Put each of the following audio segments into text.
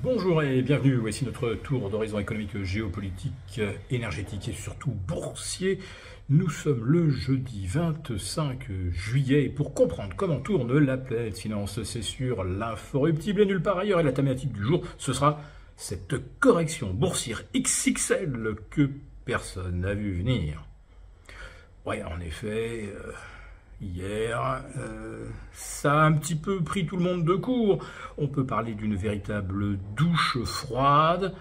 Bonjour et bienvenue, voici notre tour d'horizon économique, géopolitique, énergétique et surtout boursier. Nous sommes le jeudi 25 juillet et pour comprendre comment tourne la planète finance, c'est sur l'inforruptible et nulle part ailleurs. Et la thématique du jour, ce sera cette correction boursière XXL que personne n'a vu venir. Ouais, en effet... Hier, ça a un petit peu pris tout le monde de court. On peut parler d'une véritable douche froide.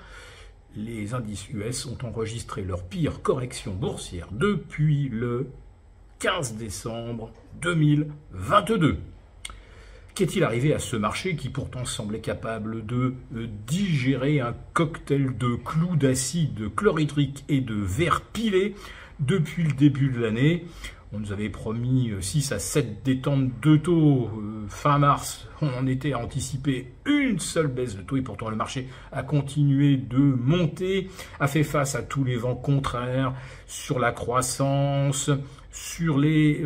Les indices US ont enregistré leur pire correction boursière depuis le 15 décembre 2022. Qu'est-il arrivé à ce marché qui pourtant semblait capable de digérer un cocktail de clous d'acide chlorhydrique et de verre pilé depuis le début de l'année? On nous avait promis 6 à 7 détentes de taux fin mars. On en était à anticiper une seule baisse de taux et pourtant le marché a continué de monter, a fait face à tous les vents contraires sur la croissance, sur les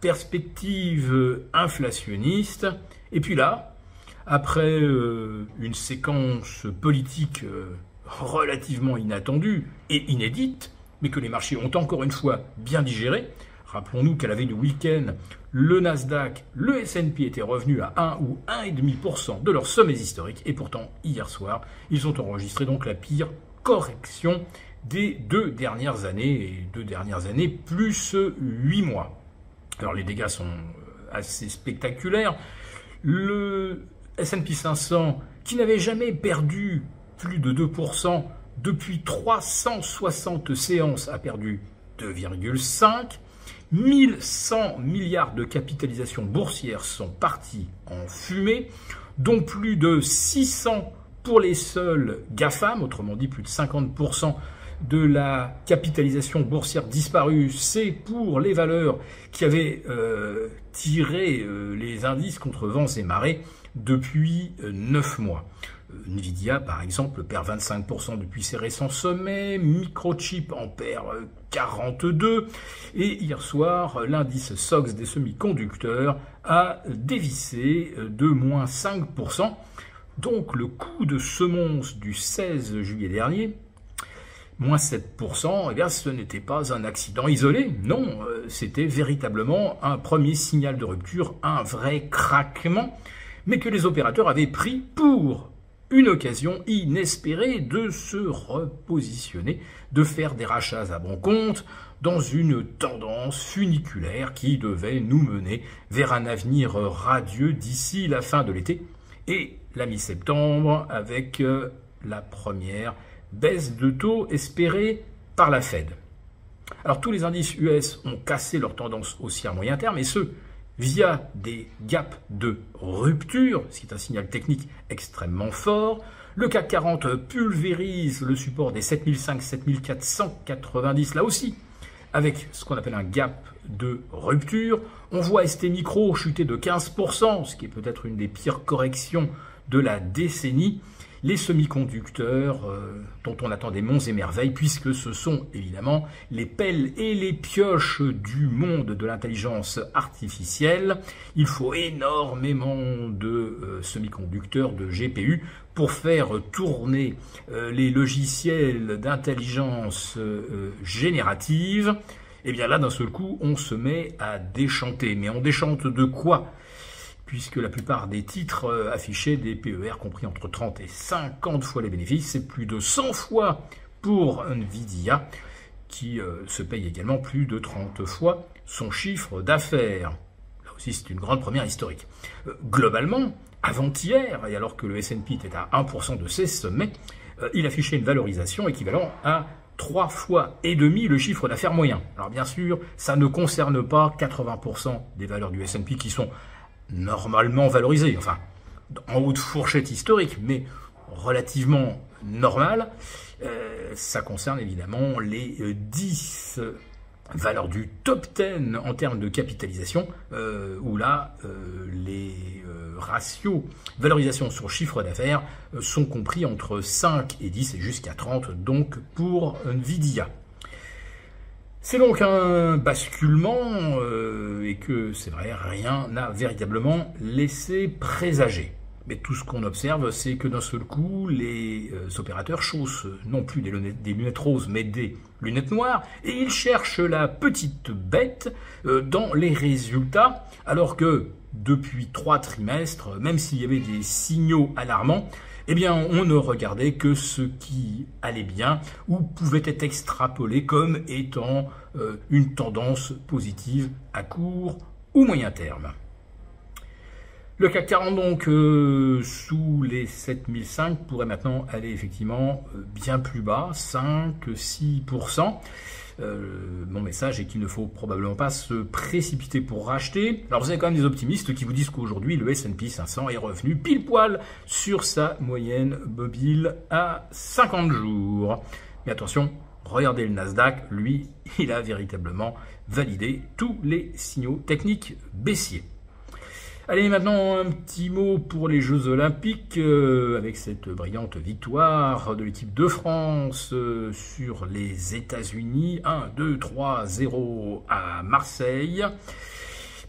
perspectives inflationnistes. Et puis là, après une séquence politique relativement inattendue et inédite, mais que les marchés ont encore une fois bien digéré. Rappelons-nous qu'à la veille du week-end, le Nasdaq, le S&P étaient revenus à 1 ou 1,5% de leurs sommets historiques. Et pourtant, hier soir, ils ont enregistré donc la pire correction des 2 dernières années. Et 2 dernières années plus 8 mois. Alors les dégâts sont assez spectaculaires. Le S&P 500, qui n'avait jamais perdu plus de 2% depuis 360 séances, a perdu 2,5%. 1100 milliards de capitalisation boursière sont partis en fumée, dont plus de 600 pour les seuls GAFAM, autrement dit plus de 50% de la capitalisation boursière disparue, c'est pour les valeurs qui avaient tiré les indices contre vents et marées depuis 9 mois. Nvidia, par exemple, perd 25% depuis ses récents sommets, Microchip en perd 42%, et hier soir, l'indice SOX des semi-conducteurs a dévissé de moins 5%. Donc le coup de semonce du 16 juillet dernier, moins 7%, eh bien, ce n'était pas un accident isolé, non, c'était véritablement un premier signal de rupture, un vrai craquement, mais que les opérateurs avaient pris pour une occasion inespérée de se repositionner, de faire des rachats à bon compte dans une tendance funiculaire qui devait nous mener vers un avenir radieux d'ici la fin de l'été et la mi-septembre avec la première baisse de taux espérée par la Fed. Alors tous les indices US ont cassé leur tendance haussière moyen terme et ceux via des gaps de rupture, ce qui est un signal technique extrêmement fort. Le CAC 40 pulvérise le support des 7500-7490, là aussi, avec ce qu'on appelle un gap de rupture. On voit ST Micro chuter de 15%, ce qui est peut-être une des pires corrections de la décennie. Les semi-conducteurs dont on attend des monts et merveilles, puisque ce sont évidemment les pelles et les pioches du monde de l'intelligence artificielle. Il faut énormément de semi-conducteurs, de GPU, pour faire tourner les logiciels d'intelligence générative. Et bien là, d'un seul coup, on se met à déchanter. Mais on déchante de quoi ? Puisque la plupart des titres affichaient des PER compris entre 30 et 50 fois les bénéfices, c'est plus de 100 fois pour Nvidia, qui se paye également plus de 30 fois son chiffre d'affaires. Là aussi, c'est une grande première historique. Globalement, avant-hier, et alors que le S&P était à 1% de ses sommets, il affichait une valorisation équivalente à 3 fois et demi le chiffre d'affaires moyen. Alors bien sûr, ça ne concerne pas 80% des valeurs du S&P qui sont normalement valorisé, enfin en haut de fourchette historique, mais relativement normal. Ça concerne évidemment les 10 valeurs du top 10 en termes de capitalisation, où là, les ratios valorisation sur chiffre d'affaires sont compris entre 5 et 10 et jusqu'à 30, donc pour Nvidia. C'est donc un basculement et que, c'est vrai, rien n'a véritablement laissé présager. Mais tout ce qu'on observe, c'est que d'un seul coup, les opérateurs chaussent non plus des lunettes roses, mais des lunettes noires, et ils cherchent la petite bête dans les résultats, alors que depuis 3 trimestres, même s'il y avait des signaux alarmants, eh bien, on ne regardait que ce qui allait bien ou pouvait être extrapolé comme étant une tendance positive à court ou moyen terme. Le CAC 40 donc sous les 7005 pourrait maintenant aller effectivement bien plus bas, 5-6%. Mon message est qu'il ne faut probablement pas se précipiter pour racheter. Alors vous avez quand même des optimistes qui vous disent qu'aujourd'hui le S&P 500 est revenu pile poil sur sa moyenne mobile à 50 jours. Mais attention, regardez le Nasdaq, lui, il a véritablement validé tous les signaux techniques baissiers. Allez, maintenant un petit mot pour les Jeux Olympiques, avec cette brillante victoire de l'équipe de France sur les États-Unis, 1-2-3-0 à Marseille.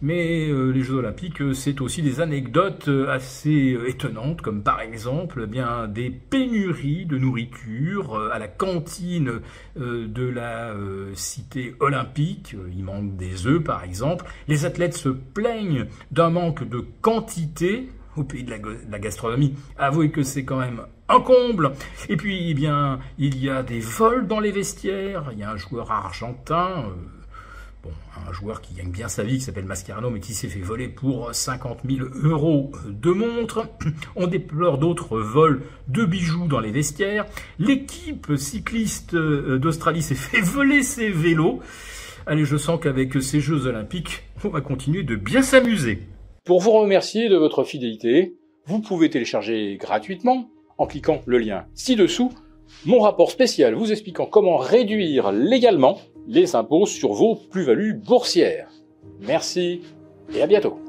Mais les Jeux Olympiques, c'est aussi des anecdotes assez étonnantes, comme par exemple eh bien, des pénuries de nourriture à la cantine de la cité olympique. Il manque des œufs, par exemple. Les athlètes se plaignent d'un manque de quantité au pays de la gastronomie. Avouez que c'est quand même un comble. Et puis, eh bien, il y a des vols dans les vestiaires. Il y a un joueur argentin... un joueur qui gagne bien sa vie, qui s'appelle Mascherano, mais qui s'est fait voler pour 50 000 € de montres. On déplore d'autres vols de bijoux dans les vestiaires. L'équipe cycliste d'Australie s'est fait voler ses vélos. Allez, je sens qu'avec ces Jeux Olympiques, on va continuer de bien s'amuser. Pour vous remercier de votre fidélité, vous pouvez télécharger gratuitement, en cliquant le lien ci-dessous, mon rapport spécial vous expliquant comment réduire légalement les impôts sur vos plus-values boursières. Merci et à bientôt.